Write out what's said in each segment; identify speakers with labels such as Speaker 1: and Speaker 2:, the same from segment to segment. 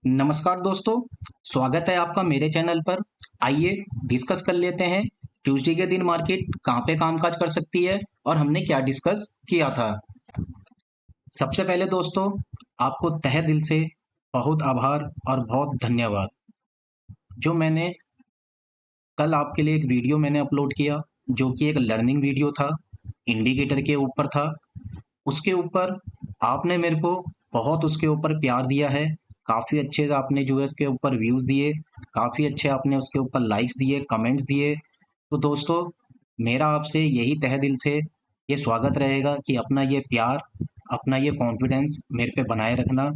Speaker 1: नमस्कार दोस्तों, स्वागत है आपका मेरे चैनल पर। आइए डिस्कस कर लेते हैं ट्यूसडे के दिन मार्केट कहाँ पे कामकाज कर सकती है और हमने क्या डिस्कस किया था। सबसे पहले दोस्तों, आपको तहे दिल से बहुत आभार और बहुत धन्यवाद। जो मैंने कल आपके लिए एक वीडियो मैंने अपलोड किया, जो कि एक लर्निंग वीडियो था, इंडिकेटर के ऊपर था। उसके ऊपर आपने मेरे को बहुत उसके ऊपर प्यार दिया है। काफ़ी अच्छे आपने जो है उसके ऊपर व्यूज़ दिए, काफ़ी अच्छे आपने उसके ऊपर लाइक्स दिए, कमेंट्स दिए। तो दोस्तों, मेरा आपसे यही तहे दिल से ये स्वागत रहेगा कि अपना ये प्यार, अपना ये कॉन्फिडेंस मेरे पे बनाए रखना,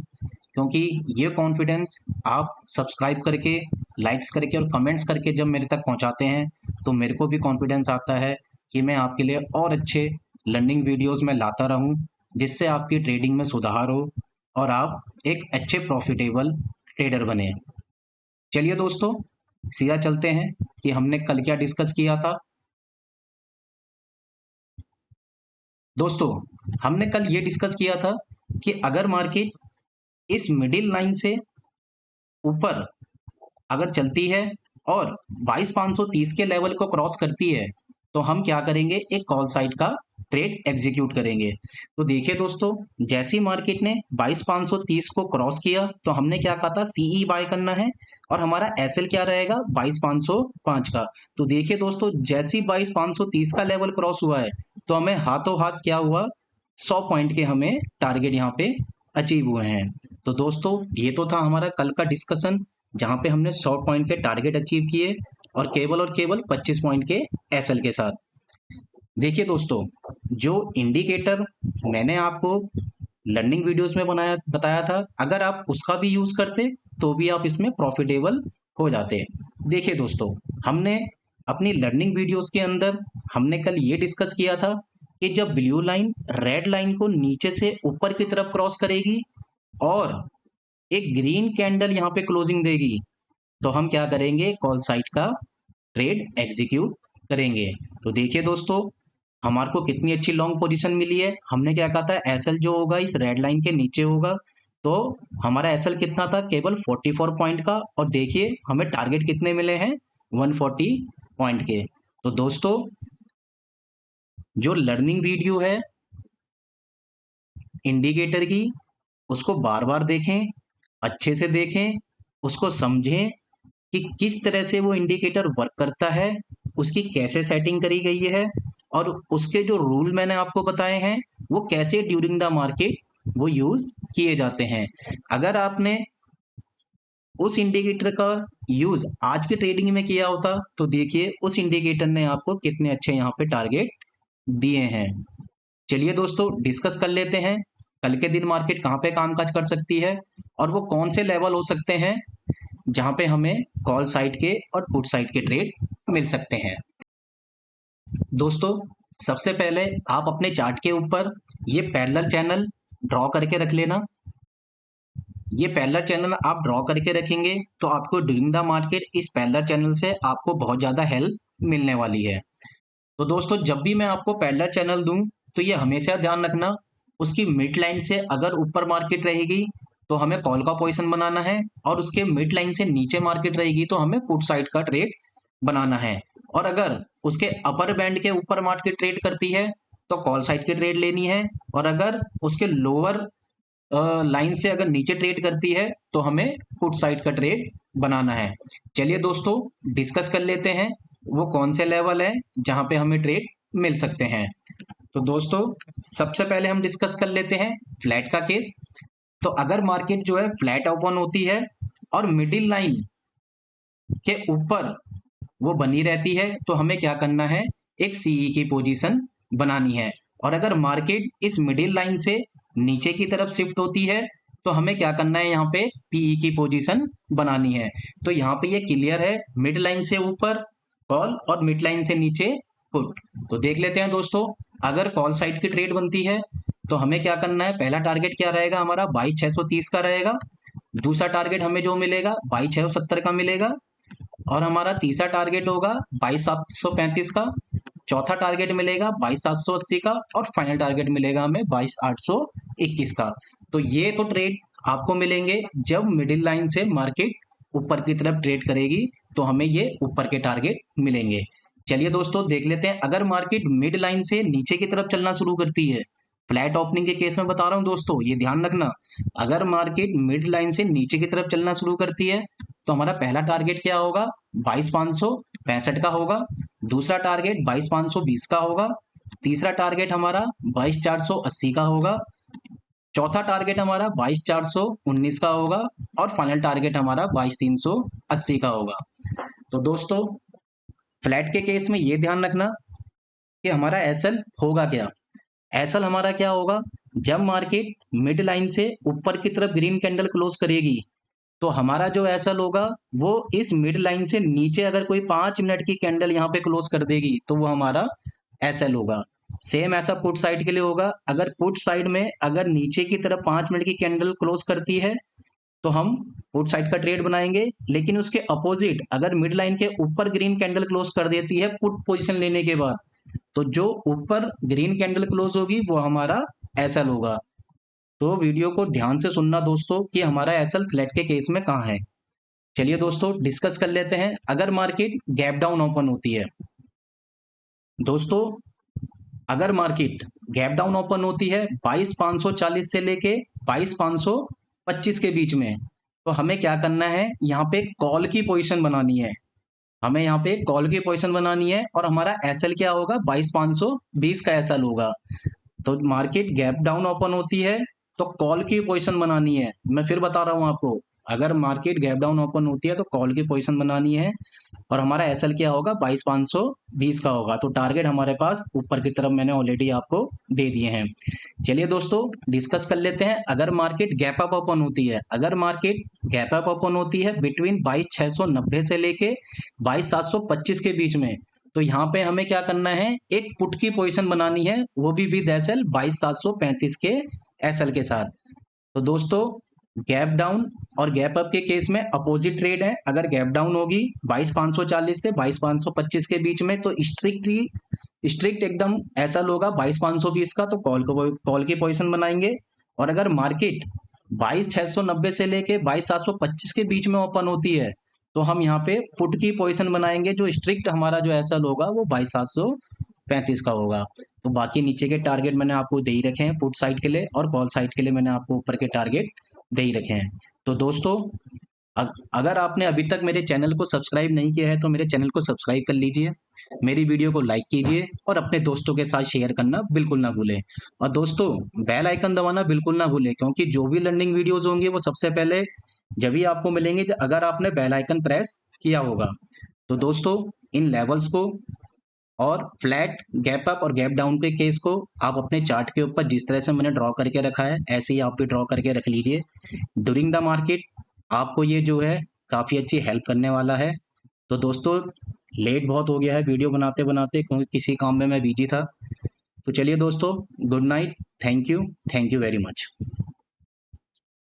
Speaker 1: क्योंकि ये कॉन्फिडेंस आप सब्सक्राइब करके, लाइक्स करके और कमेंट्स करके जब मेरे तक पहुंचाते हैं, तो मेरे को भी कॉन्फिडेंस आता है कि मैं आपके लिए और अच्छे लर्निंग वीडियोस में लाता रहूं, जिससे आपकी ट्रेडिंग में सुधार हो और आप एक अच्छे प्रॉफिटेबल ट्रेडर बने। चलिए दोस्तों, सीधा चलते हैं कि हमने कल क्या डिस्कस किया था। दोस्तों, हमने कल ये डिस्कस किया था कि अगर मार्केट इस मिडिल लाइन से ऊपर अगर चलती है और 22,530 के लेवल को क्रॉस करती है, तो हम क्या करेंगे, एक कॉल साइड का ट्रेड एग्जीक्यूट करेंगे। तो देखिए दोस्तों, जैसी मार्केट ने 22,530 को क्रॉस किया, तो हमने क्या कहा था, सीई बाय करना है और हमारा एसएल क्या रहेगा, 22,505 का। तो देखिए दोस्तों, जैसी 22,530 का लेवल क्रॉस हुआ है, तो हमें हाथों हाथ क्या हुआ, 100 पॉइंट के हमें टारगेट यहाँ पे अचीव हुए हैं। तो दोस्तों, ये तो था हमारा कल का डिस्कशन, जहां पे हमने 100 पॉइंट के टारगेट अचीव किए और केवल 25 पॉइंट के एसएल के साथ। देखिए दोस्तों, जो इंडिकेटर मैंने आपको लर्निंग वीडियोस में बनाया बताया था, अगर आप उसका भी यूज करते तो भी आप इसमें प्रॉफिटेबल हो जाते। देखिए दोस्तों, हमने अपनी लर्निंग वीडियोस के अंदर हमने कल ये डिस्कस किया था कि जब ब्लू लाइन रेड लाइन को नीचे से ऊपर की तरफ क्रॉस करेगी और एक ग्रीन कैंडल यहाँ पे क्लोजिंग देगी, तो हम क्या करेंगे, कॉल साइड का ट्रेड एग्जीक्यूट करेंगे। तो देखिए दोस्तों, हमारे को कितनी अच्छी लॉन्ग पोजीशन मिली है। हमने क्या कहा था, एसएल जो होगा इस रेड लाइन के नीचे होगा। तो हमारा एसएल कितना था, केवल 44 पॉइंट का, और देखिए हमें टारगेट कितने मिले हैं, 140 पॉइंट के। तो दोस्तों, जो लर्निंग वीडियो है इंडिकेटर की, उसको बार बार देखें, अच्छे से देखें, उसको समझें कि किस तरह से वो इंडिकेटर वर्क करता है, उसकी कैसे सेटिंग करी गई है, और उसके जो रूल मैंने आपको बताए हैं वो कैसे ड्यूरिंग द मार्केट वो यूज किए जाते हैं। अगर आपने उस इंडिकेटर का यूज आज की ट्रेडिंग में किया होता, तो देखिए उस इंडिकेटर ने आपको कितने अच्छे यहाँ पे टारगेट दिए हैं। चलिए दोस्तों, डिस्कस कर लेते हैं कल के दिन मार्केट कहाँ पे कामकाज कर सकती है और वो कौन से लेवल हो सकते हैं जहां पे हमें कॉल साइड के और पुट साइड के ट्रेड मिल सकते हैं। दोस्तों, सबसे पहले आप अपने चार्ट के ऊपर ये पैरेलल चैनल ड्रॉ करके रख लेना। ये पैरेलल चैनल आप ड्रॉ करके रखेंगे तो आपको ड्यूरिंग द मार्केट इस पैरेलल चैनल से आपको बहुत ज़्यादा हेल्प मिलने वाली है। तो दोस्तों, जब भी मैं आपको पैरेलल चैनल दूं, तो ये हमेशा ध्यान रखना, उसकी मिड लाइन से अगर ऊपर मार्केट रहेगी तो हमें कॉल का पोजीशन बनाना है, और उसके मिड लाइन से नीचे मार्केट रहेगी तो हमें पुट साइड का ट्रेड बनाना है। और अगर उसके अपर बैंड के ऊपर मार्केट ट्रेड करती है तो कॉल साइड की ट्रेड लेनी है, और अगर उसके लोअर लाइन से अगर नीचे ट्रेड करती है तो हमें पुट साइड का ट्रेड बनाना है। चलिए दोस्तों, डिस्कस कर लेते हैं वो कौन से लेवल है जहां पे हमें ट्रेड मिल सकते हैं। तो दोस्तों, सबसे पहले हम डिस्कस कर लेते हैं फ्लैट का केस। तो अगर मार्केट जो है फ्लैट ओपन होती है और मिडिल लाइन के ऊपर वो बनी रहती है, तो हमें क्या करना है, एक सीई की पोजीशन बनानी है। और अगर मार्केट इस मिडिल लाइन से नीचे की तरफ शिफ्ट होती है, तो हमें क्या करना है, यहाँ पे पीई की पोजीशन बनानी है। तो यहाँ पे ये क्लियर है, मिड लाइन से ऊपर कॉल और मिड लाइन से नीचे पुट। तो देख लेते हैं दोस्तों, अगर कॉल साइड की ट्रेड बनती है तो हमें क्या करना है, पहला टारगेट क्या रहेगा हमारा, 22,630 का रहेगा। दूसरा टारगेट हमें जो मिलेगा 22,670 का मिलेगा, और हमारा तीसरा टारगेट होगा 22,735 का। चौथा टारगेट मिलेगा 22,780 का, और फाइनल टारगेट मिलेगा हमें 22,821 का। तो ये तो ट्रेड आपको मिलेंगे जब मिडिल लाइन से मार्केट ऊपर की तरफ ट्रेड करेगी, तो हमें ये ऊपर के टारगेट मिलेंगे। चलिए दोस्तों देख लेते हैं, अगर मार्केट मिड लाइन से नीचे की तरफ चलना शुरू करती है, फ्लैट ओपनिंग के केस में बता रहा हूं दोस्तों, ये ध्यान रखना, अगर मार्केट मिड लाइन से नीचे की तरफ चलना शुरू करती है तो हमारा पहला टारगेट क्या होगा, 22,565 का होगा। दूसरा टारगेट 22,520 का होगा। तीसरा टारगेट हमारा 22,480 का होगा। चौथा टारगेट हमारा 22,419 का होगा। और फाइनल टारगेट हमारा 22,380 का होगा। तो दोस्तों फ्लैट के केस में ये ध्यान रखना कि हमारा एसएल होगा क्या। एसएल हमारा क्या होगा, जब मार्केट मिड लाइन से ऊपर की तरफ ग्रीन कैंडल क्लोज करेगी, तो हमारा जो एसएल होगा वो इस मिड लाइन से नीचे अगर कोई 5 मिनट की कैंडल यहाँ पे क्लोज कर देगी तो वो हमारा एसएल होगा। सेम ऐसा पुट साइड के लिए होगा, अगर पुट साइड में अगर नीचे की तरफ 5 मिनट की कैंडल क्लोज करती है तो हम पुट साइड का ट्रेड बनाएंगे, लेकिन उसके अपोजिट अगर मिड लाइन के ऊपर ग्रीन कैंडल क्लोज कर देती है पुट पोजीशन लेने के बाद, तो जो ऊपर ग्रीन कैंडल क्लोज होगी वो हमारा एसएल होगा। तो वीडियो को ध्यान से सुनना दोस्तों कि हमारा एसएल फ्लैट के केस में कहाँ है। चलिए दोस्तों डिस्कस कर लेते हैं। अगर मार्केट गैप डाउन ओपन होती है दोस्तों, अगर मार्केट गैप डाउन ओपन होती है 22,540 से लेके 22,525 के बीच में, तो हमें क्या करना है, यहाँ पे कॉल की पोजीशन बनानी है। हमें यहाँ पे कॉल की पोजीशन बनानी है और हमारा एसएल क्या होगा, 22,520 का एसएल होगा। तो मार्केट गैप डाउन ओपन होती है तो कॉल की पोजीशन बनानी है। मैं फिर बता रहा हूँ आपको, अगर मार्केट गैप डाउन ओपन होती है तो कॉल की पोजीशन बनानी है और हमारा एसएल क्या होगा, 22,520 का होगा। तो टारगेट हमारे पास ऊपर की तरफ मैंने ऑलरेडी आपको दे दिए हैं। चलिए दोस्तों डिस्कस कर लेते हैं। अगर मार्केट गैप अप ओपन होती है, अगर मार्केट गैप अप ओपन होती है बिटवीन 22,690 से लेके 22,725 के बीच में, तो यहाँ पे हमें क्या करना है, एक पुट की पोजीशन बनानी है, वो भी विद एसएल 22,735 के एसएल के साथ। तो दोस्तों गैप डाउन और गैप अप के केस में अपोजिट ट्रेड है। अगर गैप डाउन होगी 22,540 से 22,525 के बीच में, तो स्ट्रिक्ट एकदम ऐसा होगा 22,520 का, तो कॉल की पोजीशन बनाएंगे। और अगर मार्केट 22,690 से लेके 22,725 के बीच में ओपन होती है, तो हम यहाँ पे पुट की पोजीशन बनाएंगे, जो स्ट्रिक्ट हमारा जो एसएल होगा वो 22,735 का होगा। तो बाकी नीचे के टारगेट मैंने आपको दे ही रखे हैं पुट साइड के लिए, और कॉल साइड के लिए मैंने आपको ऊपर के टारगेट दे ही रखे हैं। तो दोस्तों अगर आपने अभी तक मेरे चैनल को सब्सक्राइब नहीं किया है तो मेरे चैनल को सब्सक्राइब कर लीजिए, मेरी वीडियो को लाइक कीजिए और अपने दोस्तों के साथ शेयर करना बिल्कुल ना भूलें। और दोस्तों बेल आइकन दबाना बिल्कुल ना भूलें, क्योंकि जो भी लर्निंग वीडियोज होंगे वो सबसे पहले जब ही आपको मिलेंगे अगर आपने बेल आइकन प्रेस किया होगा। तो दोस्तों इन लेवल्स को और फ्लैट गैप अप और गैप डाउन के केस को आप अपने चार्ट के ऊपर जिस तरह से मैंने ड्रॉ करके रखा है ऐसे ही आप भी ड्रॉ करके रख लीजिए। ड्यूरिंग द मार्केट आपको ये जो है काफ़ी अच्छी हेल्प करने वाला है। तो दोस्तों लेट बहुत हो गया है वीडियो बनाते बनाते, क्योंकि किसी काम में मैं बिजी था। तो चलिए दोस्तों good night, thank you very much.